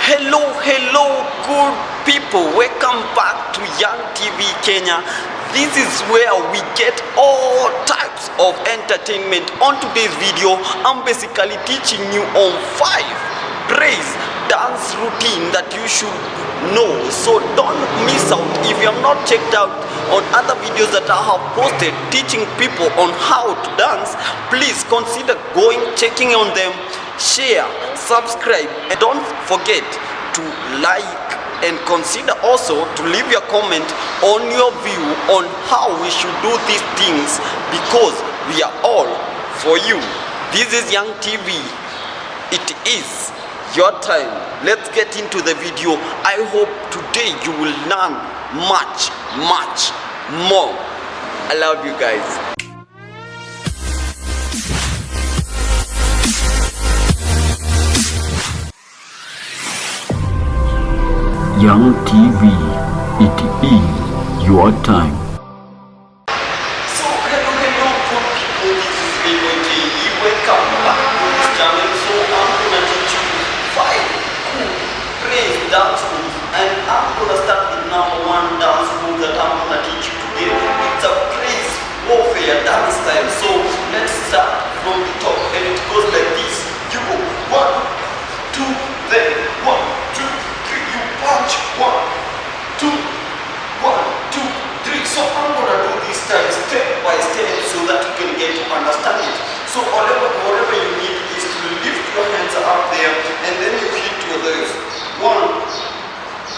Hello, good people. Welcome back to Young TV Kenya. This is where we get all types of entertainment. On today's video, I'm basically teaching you on 5 praise dance routine that you should know. So don't miss out. If you have not checked out on other videos that I have posted teaching people on how to dance, please consider going, checking on them, share, subscribe, and don't forget to like and consider also to leave your comment on your view on how we should do these things, because we are all for you. This is Young TV. It is your time. Let's get into the video. I hope today you will learn much more. I love you guys. Young TV, it is your time. So hello good people, this is J. Welcome back to this channel. So I'm gonna teach you 5 cool praise dance moves, and I'm gonna start with number 1 dance move that I'm gonna teach you today. It's a praise warfare dance style. So let's start from the top, and it goes like this. You go 1, 2, then 1, 2, 3. You punch 1, 2, 1, 2, 3. So I'm gonna do this style step by step so that you can get to understand it. So whatever you need is to lift your hands up there, and then you hit your legs. 1,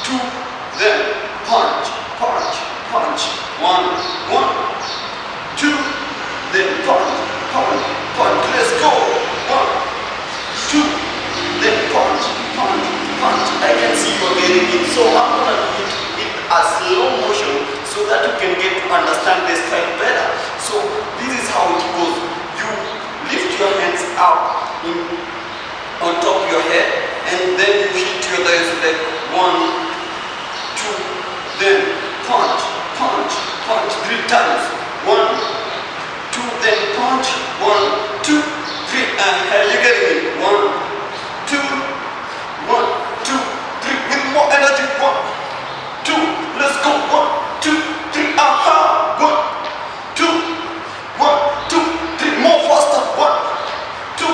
2, then punch, punch, punch. 1, 1, 2, then punch, punch, punch. Let's go. 1, 2, then punch, punch, punch. I can see you're getting it. So I'm gonna do it in a slow motion so that you can get to understand this style better. So this is how it goes. You lift your hands up on top of your head, and then you hit your legs like 1, 2, then punch, punch, punch 3 times. 1, 2, then punch. 1, 2, 3. And you getting it? 1, 2, 1, 2, 3. With more energy. 1, 2. Let's go. 1, 2, 3. Aha. 1, 2, 1, 2, 3. More faster. 1, 2,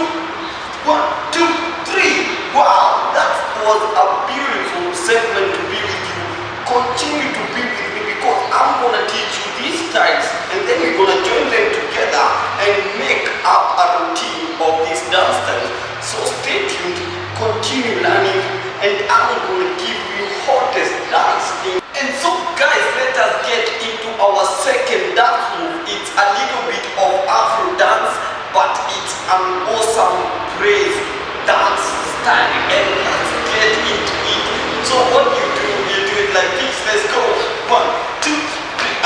1, 2, 3. Wow, that was a beautiful segment to be with you. Continue to be with me, because I'm gonna teach you these styles, and then we're gonna join them together and make up a routine of these dance styles. So stay tuned, continue learning, and I'm gonna give you hottest dance thing. And so guys, let us get into our second dance move. It's a little bit of Afro dance, but it's an awesome praise dance style, and let's get into it. So what you do it like this. Let's go. 1, 2, 3.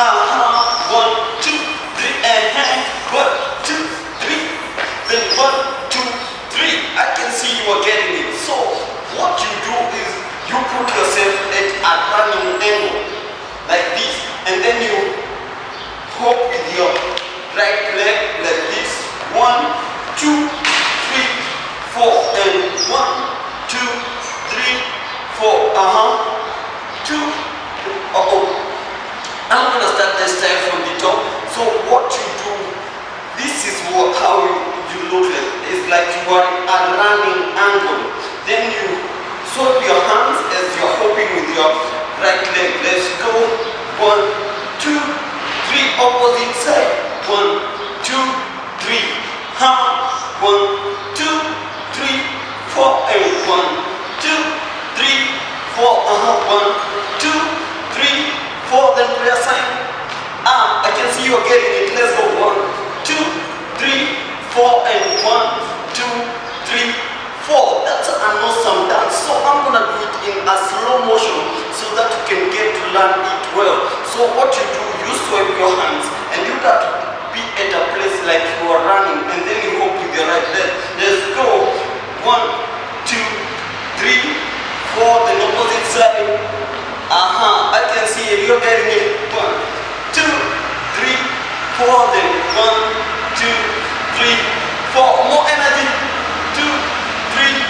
1, 2, 3. 1, 2, 3. Then 1, 2, 3. I can see you are getting it. So what you do is you put yourself at a running angle like this, and then you hop with your right leg like this. 1, 2, 3, 4. And 1, 2, 3, 4. 2. I'm gonna start this time from the top. So what you do, this is how you look like. It's like you are a running angle. Then you swap your hands as you're hopping with your right leg. Let's go. 1, 2, 3. Opposite side. 1, 2, 3. 1, 2, 3, 4. And 1, 2, 3, 4. 1, 2, 3, 4. Then prayer sign. I can see you are getting it. Let's go. 1, 2, 3, 4. And 1, 2, 3, 4. That's an awesome dance. So I'm gonna do it in a slow motion so that you can get to learn it well. So what you do, you swipe your hands, and you got to be at a place like you are running, and then you hop with your right leg. Let's go. 1, 2, 3, 4. Then opposite side. I can see it. You're getting it. 1, 2, 3, 4. Then 1, 2, 3, 4. More energy. 2, 3,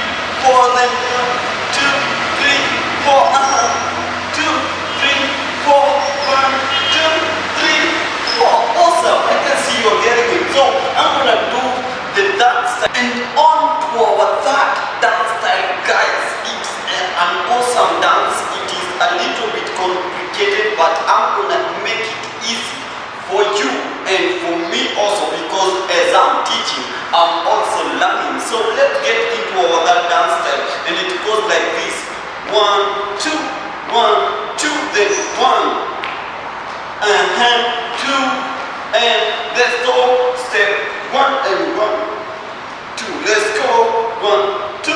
4. Then 1, 2, it's an awesome dance. It is a little bit complicated, but I'm gonna make it easy for you and for me also, because as I'm teaching, I'm also learning. So let's get into our other dance style, and it goes like this: 1, 2, 1, 2, then 1, 2, and let's go. Step 1 and 1, 2. Let's go. 1, 2,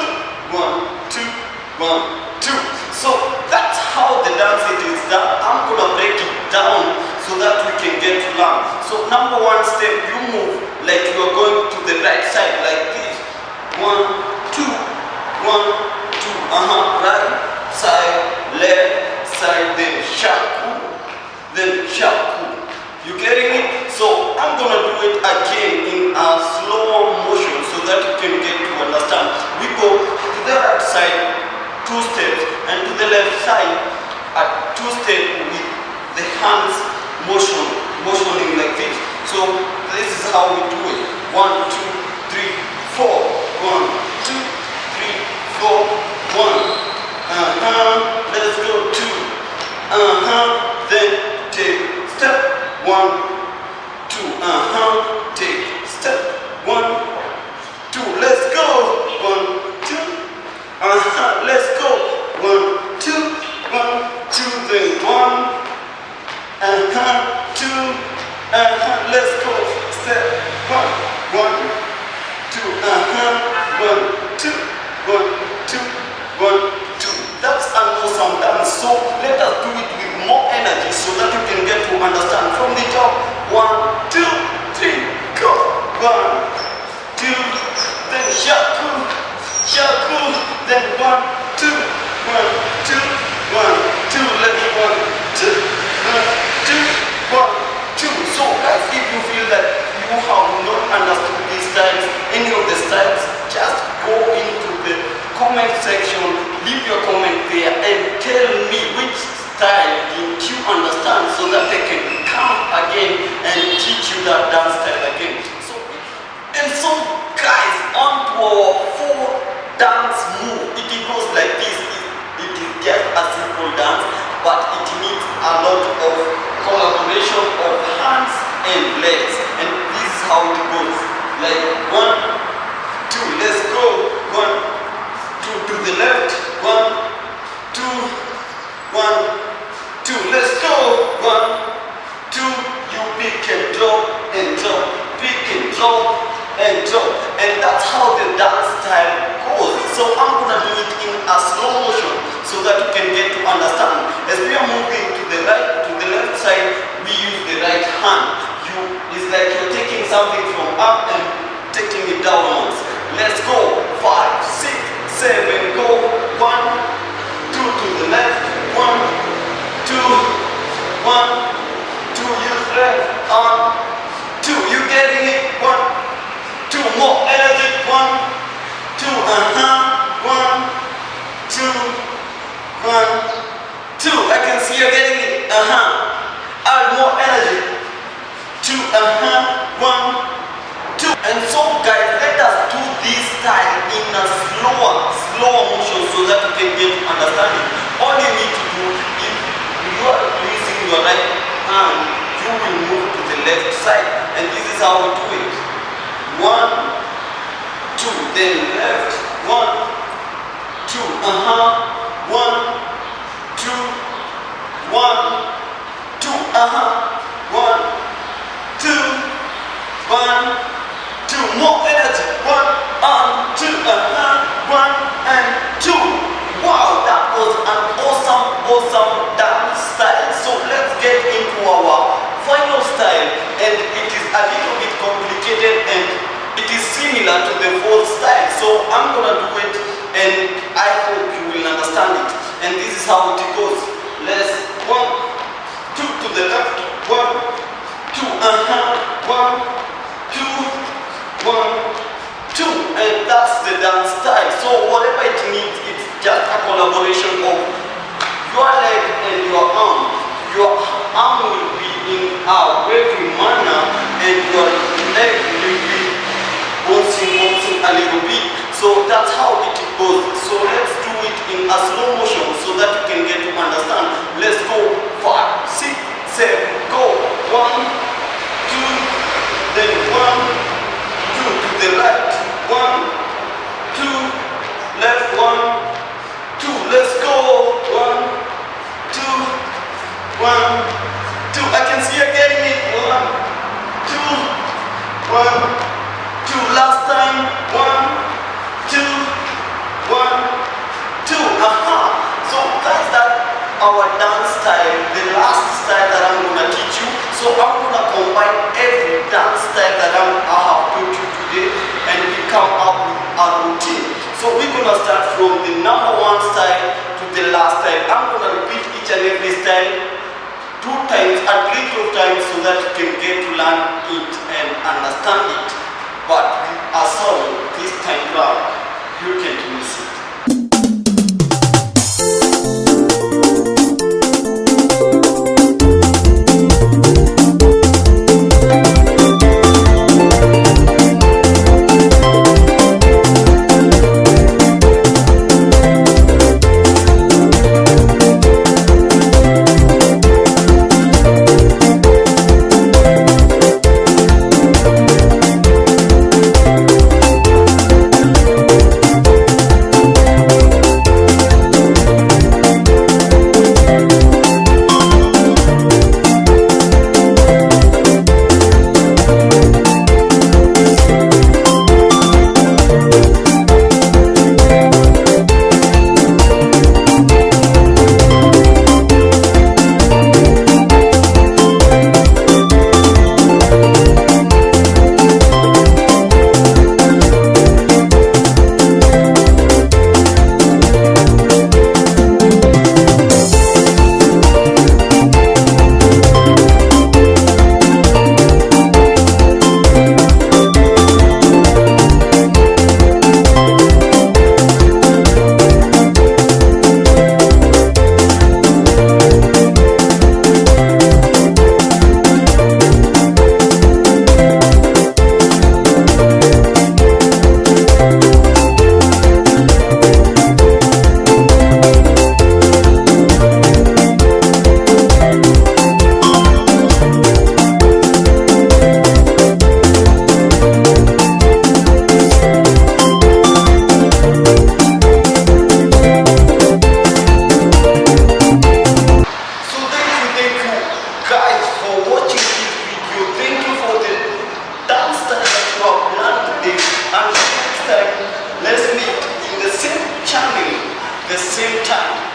1, 2, 1, 2. So that's how the dance it is done. I'm gonna break it down so that we can get to learn. So number 1 step, you move like you are going to the right side like this. 1, 2, 1, 2. Right side, left side, then shaku, then shaku. You getting it? So I'm gonna do it again in a slower motion so that you can get to understand. We go to the right side 2 steps, and to the left side 2 steps with the hands motioning like this. So this is how we do it. 1, 2, 3, 4. 1, 2, 3, 4. 1. Let's go 2. Then take step 1, 2. Take step 1, 2. Let's go. 1, 2. Let's go. 1, 2. 1, 2. Then 1. 2. Let's go. Step 1, 1, 2. 1, 2. 1, 2. 1, 2. That's an awesome dance. So let us do it with more energy so that you can get to understand from the top. 1, 2, 3, go. 1, 2. Then shaku, shaku. Then 1, 2, 1, 2, 1, 2. Let's 1, 2, 1, 2, 1, 2. So guys, if you feel that you have not understood these styles, any of the styles, just go into the comment section, leave your comment there and tell me which style did you understand so that I can come again and teach you that dance style again. So guys, on to our 4th dance move. It goes like this. It is just a simple dance, but it needs a lot of collaboration of hands and legs, and this is how it goes. Like 1, 2, let's go. 1, 2 to the left. 1, 2, 1, 2. Let's go. 1, 2. You pick and drop and drop, pick and drop and drop, and that's how the dance style goes. So I'm gonna do it in a slow motion so that you can get to understand. As we are moving to the right, to the left side, we use the right hand. It's like you're taking something from up and taking it downwards. Let's go. 5, 6, 7, go. 1, 2 to the left. 1, 2, 1, 2. Use left arm. 2. You getting it? 1, 2. More energy. 1, 2. 1, 2. 1, 2. I can see you're getting it. Add more energy. 2. 1, 2. And so guys, let us do this style in a slower motion so that you can get to understand it. All you need to do, if you are using your right hand, you will move to the left side, and this is how we do it. 1, 2, then left. 1, 2. 1, 2. 1, 2. 1, 2. 1, 2. More energy. 1 and 2. 1 and 2. Wow, that was an awesome dance style. So let's get into our final style, and it is a little bit complicated and it is similar to the 4th style. So I'm gonna do it, and I hope you will understand it. And this is how it goes. Let's 1, 2 to the left. 1, 2. 1, 2. 1, 2, and that's the dance style. So whatever it needs, it's just a collaboration of your leg and your arm. Your arm will be in a wavy manner, and your leg will be bouncing a little bit. So that's how it goes. So let's do it a slow motion so that you can get to understand. Let's go. 5, 6, 7, go. 1, 2, then 1, 2 to the right. 1, 2, left. 1, 2. Let's go. 1, 2, 1, 2. I can see you getting it. 1, 2, 1, 2. Last time. 1, 2, 1, 2. So that's that our dance style, the last style that I'm gonna teach you. So I'm gonna combine every dance style that I have taught you today, and we come up with a routine. So we're gonna start from the number 1 style to the last style. I'm gonna repeat each and every style 2 times, at least 2 times, so that you can get to learn it and understand it. But with a song this time round, you can miss it. And next time, let's meet in the same channel, the same time.